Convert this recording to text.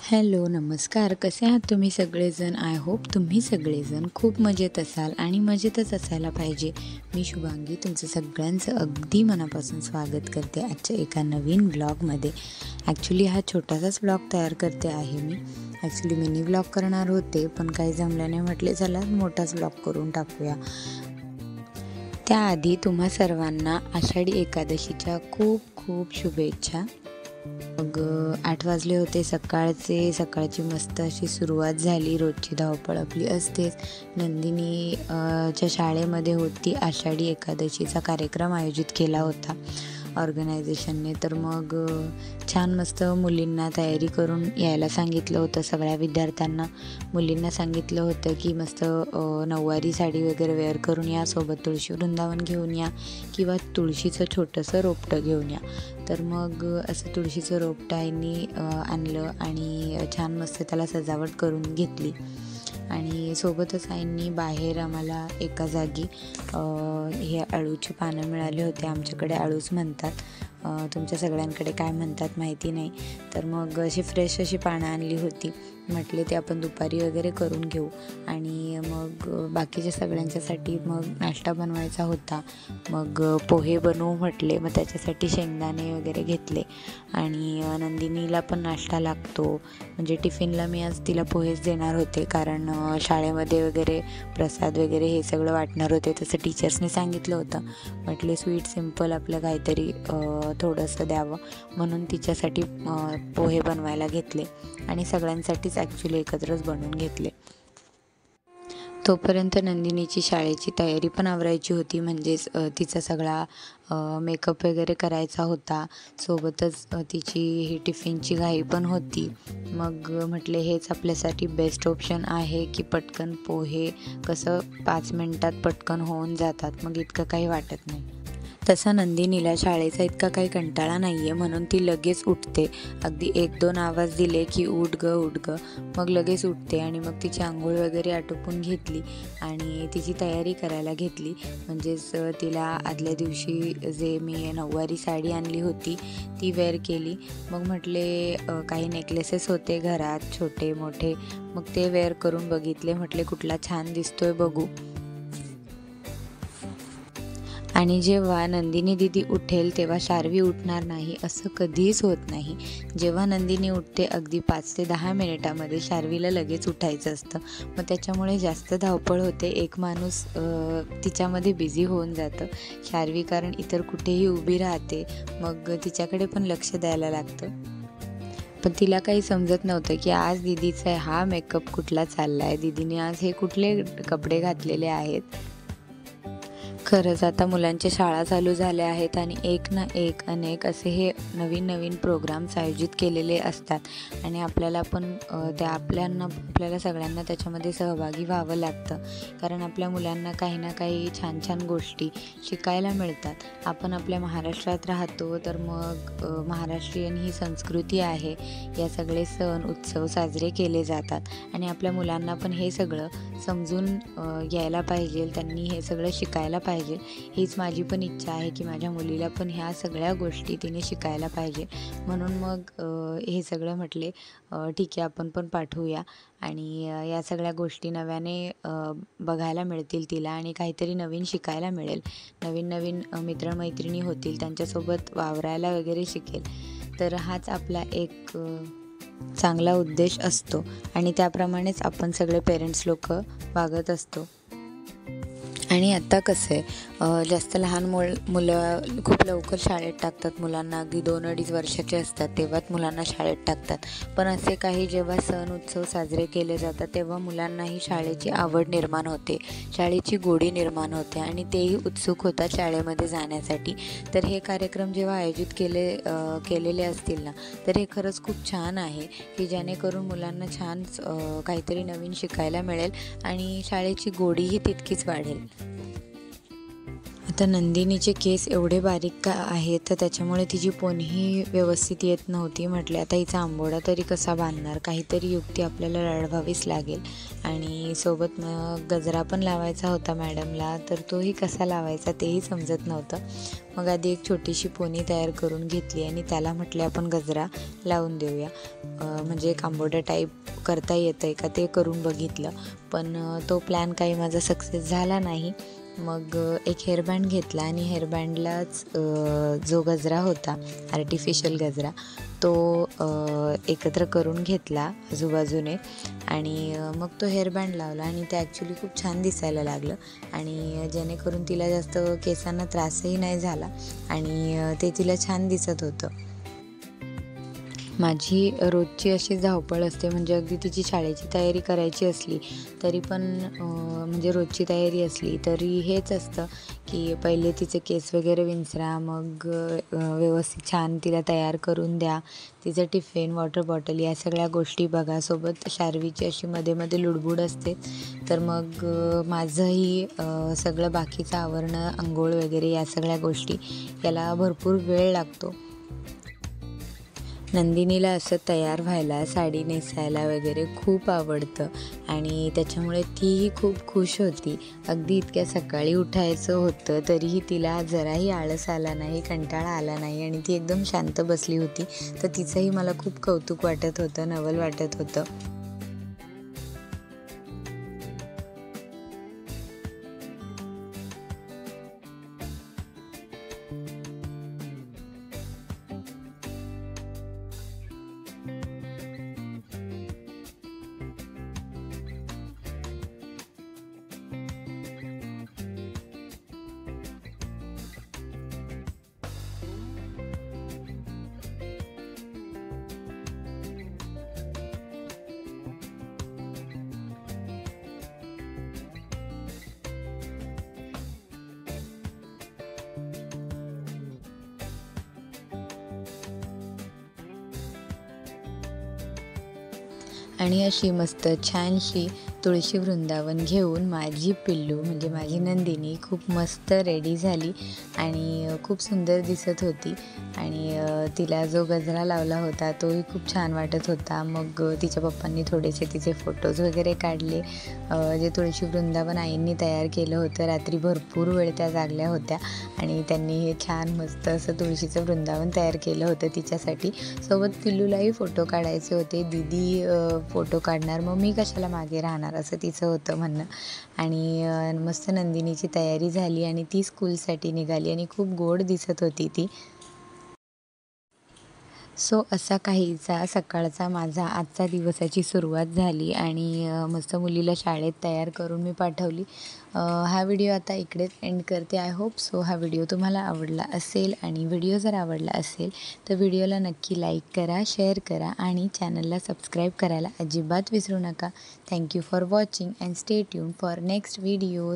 Hello, नमस्कार. कसे आहात तुम्ही सगळेजण? आय होप तुम्ही सगळेजण खूप मजेत असाल आणि मजेतच असायला पाहिजे. मी शुभांगी तुमचं सगळ्यांचं अगदी मनापासून स्वागत करते आजच्या एका नवीन व्लॉगमध्ये. ॲक्च्युली हा छोटासाच व्लॉग तयार करते आहे मी. ॲक्च्युली मिनी व्लॉग करणार होते, पण काही जमल्याने म्हटले चला मोठाच व्लॉग करून टाकूया. त्याआधी तुम्हा सर्वांना आषाढी एकादशीच्या खूप खूप शुभेच्छा. मग 8 वाजले होते सकाळची मस्त अशी सुरुवात झाली. रोजची धावपळ आपली असतेच. नंदिनी च्या शाळेमध्ये होती आषाढी एकादशीचा कार्यक्रम आयोजित केला होता ऑर्गनायझेशनने. तर मग छान मस्त मुलींना तयारी करून यायला सांगितलं होतं. सगळ्या विद्यार्थ्यांना मुलींना सांगितलं होतं की मस्त नऊवारी साडी वगैरे वेअर करून या, सोबत तुळशी वृंदावन घेऊन या किंवा तुळशीचं छोटंसं रोपटं घेऊन या. तर मग असं तुळशीचं रोपटं आईनी आणलं आणि छान मस्त त्याला सजावट करून घेतली. आणि सोबतच आईंनी बाहेर आम्हाला एका जागी हे अळूची पानं मिळाली होते. आमच्याकडे अळूच म्हणतात, तुमच्या सगळ्यांकडे काय म्हणतात माहिती नाही. तर मग अशी फ्रेश अशी पानं आणली होती. म्हटले ते आपण दुपारी वगैरे करून घेऊ. आणि मग बाकीच्या सगळ्यांच्यासाठी मग नाश्ता बनवायचा होता. मग पोहे बनवू म्हटले. मग त्याच्यासाठी शेंगदाणे वगैरे घेतले. आणि नंदिनीला पण नाश्ता लागतो, म्हणजे टिफिनला मी आज तिला पोहेच देणार होते, कारण शाळेमध्ये वगैरे प्रसाद वगैरे हे सगळं वाटणार होते. तसं टीचर्सने सांगितलं होतं. म्हटले स्वीट सिम्पल आपलं काहीतरी थोडंसं द्यावं, म्हणून तिच्यासाठी पोहे बनवायला घेतले आणि सगळ्यांसाठीच ॲक्च्युली एकत्रच बनवून घेतले. तोपर्यंत नंदिनीची शाळेची तयारी पण आवरायची होती, म्हणजेच तिचा सगळा मेकअप वगैरे करायचा होता. सोबतच तिची ही टिफिनची घाई पण होती. मग म्हटले हेच आपल्यासाठी बेस्ट ऑप्शन आहे की पटकन पोहे कसं 5 मिनटात पटकन होऊन जातात, मग इतकं काही वाटत नाही. तसा नंदिनीला शाळेचा इतका काही कंटाळा नाही आहे, म्हणून ती लगेच उठते. अगदी 1-2 आवाज दिले की उठ ग, मग लगेच उठते. आणि मग तिची आंघोळ वगैरे आटोपून घेतली आणि तिची तयारी करायला घेतली. म्हणजेच तिला आदल्या दिवशी जे मी नऊवारी साडी आणली होती ती वेअर केली. मग म्हटले काही नेकलेसेस होते घरात छोटे मोठे, मग ते वेअर करून बघितले. म्हटले कुठला छान दिसतोय बघू. आणि जेव्हा नंदिनी दीदी उठेल तेव्हा शार्वी उठणार नाही असं कधीच होत नाही. जेव्हा नंदिनी उठते अगदी 5 ते 10 मिनिटामध्ये शार्वीला लगेच उठायचं असतं. मग त्याच्यामुळे जास्त धावपळ होते. एक माणूस तिच्यामध्ये बिझी होऊन जातं. शार्वी कारण इतर कुठेही उभी राहते, मग तिच्याकडे पण लक्ष द्यायला लागतं. पण तिला काही समजत नव्हतं की आज दीदीचा हा मेकअप कुठला चालला आहे, दीदीने आज हे कुठले कपडे घातलेले आहेत. खरंच आता मुलांच्या शाळा चालू झाल्या आहेत आणि एक ना एक अनेक असे हे नवीन प्रोग्राम्स आयोजित केलेले असतात आणि आपल्याला पण आपल्याला सगळ्यांना त्याच्यामध्ये सहभागी व्हावं लागतं, कारण आपल्या मुलांना काही ना काही छान छान गोष्टी शिकायला मिळतात. आपण आपल्या महाराष्ट्रात राहतो, तर मग महाराष्ट्रीयन ही संस्कृती आहे. या सगळे सण उत्सव साजरे केले जातात आणि आपल्या मुलांना पण हे सगळं समजून यायला पाहिजे, त्यांनी हे सगळं शिकायला पाहिजे. हीच माझी पण इच्छा आहे की माझ्या मुलीला पण ह्या सगळ्या गोष्टी तिने शिकायला पाहिजे. म्हणून मग हे सगळं म्हटले ठीक आहे आपण पण पाठवूया आणि या सगळ्या गोष्टी नव्याने बघायला मिळतील तिला आणि काहीतरी नवीन शिकायला मिळेल. नवीन मित्रमैत्रिणी होतील, त्यांच्यासोबत वावरायला वगैरे शिकेल. तर हाच आपला एक चांगला उद्देश असतो आणि त्याप्रमाणेच आपण सगळे पेरेंट्स लोक वागत असतो. आणि आत्ता कसं आहे, जास्त लहान मुलं खूप लवकर शाळेत टाकतात मुलांना. अगदी 2-2.5 वर्षाचे असतात तेव्हाच मुलांना शाळेत टाकतात. पण असे काही जेव्हा सण उत्सव साजरे केले जातात तेव्हा मुलांनाही शाळेची आवड निर्माण होते, शाळेची गोडी निर्माण होते आणि तेही उत्सुक होतात शाळेमध्ये जाण्यासाठी. तर हे कार्यक्रम जेव्हा आयोजित केलेले असतील ना, तर हे खरंच खूप छान आहे की जेणेकरून मुलांना छान काहीतरी नवीन शिकायला मिळेल आणि शाळेची गोडीही तितकीच वाढेल. आता नंदिनीचे केस एवढे बारीक का आहेत तर त्याच्यामुळे तिची पोनीही व्यवस्थित येत नव्हती. म्हटले आता हिचा आंबोडा तरी कसा बांधणार, काहीतरी युक्ती आपल्याला राळवावीच लागेल. आणि सोबत मग गजरा पण लावायचा होता मॅडमला, तर तोही कसा लावायचा तेही समजत नव्हतं. मग आधी एक छोटीशी पोनी तयार करून घेतली आणि त्याला म्हटले आपण गजरा लावून देऊया. म्हणजे एक आंबोडा टाईप करता येतं आहे का ते करून बघितलं, पण तो प्लॅन काही माझा सक्सेस झाला नाही. मग एक हेअरबँड घेतला आणि हेअरबँडलाच जो गजरा होता आर्टिफिशियल गजरा तो एकत्र करून घेतला आजूबाजूने आणि मग तो हेअरबँड लावला आणि ते ॲक्च्युली खूप छान दिसायला लागलं आणि जेणेकरून तिला जास्त केसांना त्रासही नाही झाला आणि ते तिला छान दिसत होतं. माझी रोजची अशी धावपळ असते, म्हणजे अगदी तिची शाळेची तयारी करायची असली तरी पण म्हणजे रोजची तयारी असली तरी हेच असतं की पहिले तिचे केस वगैरे विंचरा, मग व्यवस्थित छान तिला तयार करून द्या, तिचं टिफिन, वॉटर बॉटल या सगळ्या गोष्टी बघा. सोबत शार्वीची अशी मध्ये मध्ये लुडबुड असते, तर मग माझंही सगळं बाकीचं आवरणं, अंघोळ वगैरे या सगळ्या गोष्टी याला भरपूर वेळ लागतो. नंदिनीला असं तयार व्हायला, साडी नेसायला वगैरे खूप आवडतं आणि त्याच्यामुळे तीही खूप खुश होती. अगदी इतक्या सकाळी उठायचं होतं तरीही तिला जराही आळस आला नाही, कंटाळा आला नाही आणि ती एकदम शांत बसली होती. तर तिचंही मला खूप कौतुक वाटत होतं, नवल वाटत होतं. आणि अशी मस्त छानशी तुळशी वृंदावन घेऊन माझी पिल्लू म्हणजे माझी नंदिनी खूप मस्त रेडी झाली आणि खूप सुंदर दिसत होती आणि तिला जो गजरा लावला होता तोही खूप छान वाटत होता. मग तिच्या पप्पांनी थोडेसे तिचे फोटोज वगैरे काढले. जे तुळशी वृंदावन आईंनी तयार केलं होतं, रात्री भरपूर वेळ त्या जागल्या होत्या आणि त्यांनी हे छान मस्त असं तुळशीचं वृंदावन तयार केलं होतं तिच्यासाठी. सोबत पिल्लूलाही फोटो काढायचे होते. दीदी फोटो काढणार, मग मी कशाला मागे राहणार असं तिचं होतं म्हणणं. आणि मस्त नंदिनीची तयारी झाली आणि ती स्कूलसाठी निघाली आणि खूप गोड दिसत होती ती. सो असा काहीचा सकाळचा माझा आजचा दिवसाची सुरुवात झाली आणि मस्त मुलीला शाळेत तयार करून मी पाठवली. हा व्हिडिओ आता इकडेच एंड करते. आय होप सो हा व्हिडिओ तुम्हाला आवडला असेल आणि व्हिडिओ जर आवडला असेल तर व्हिडिओला नक्की लाईक करा, शेअर करा आणि चॅनलला सबस्क्राईब करायला अजिबात विसरू नका. Thank you for watching and stay tune for next videos.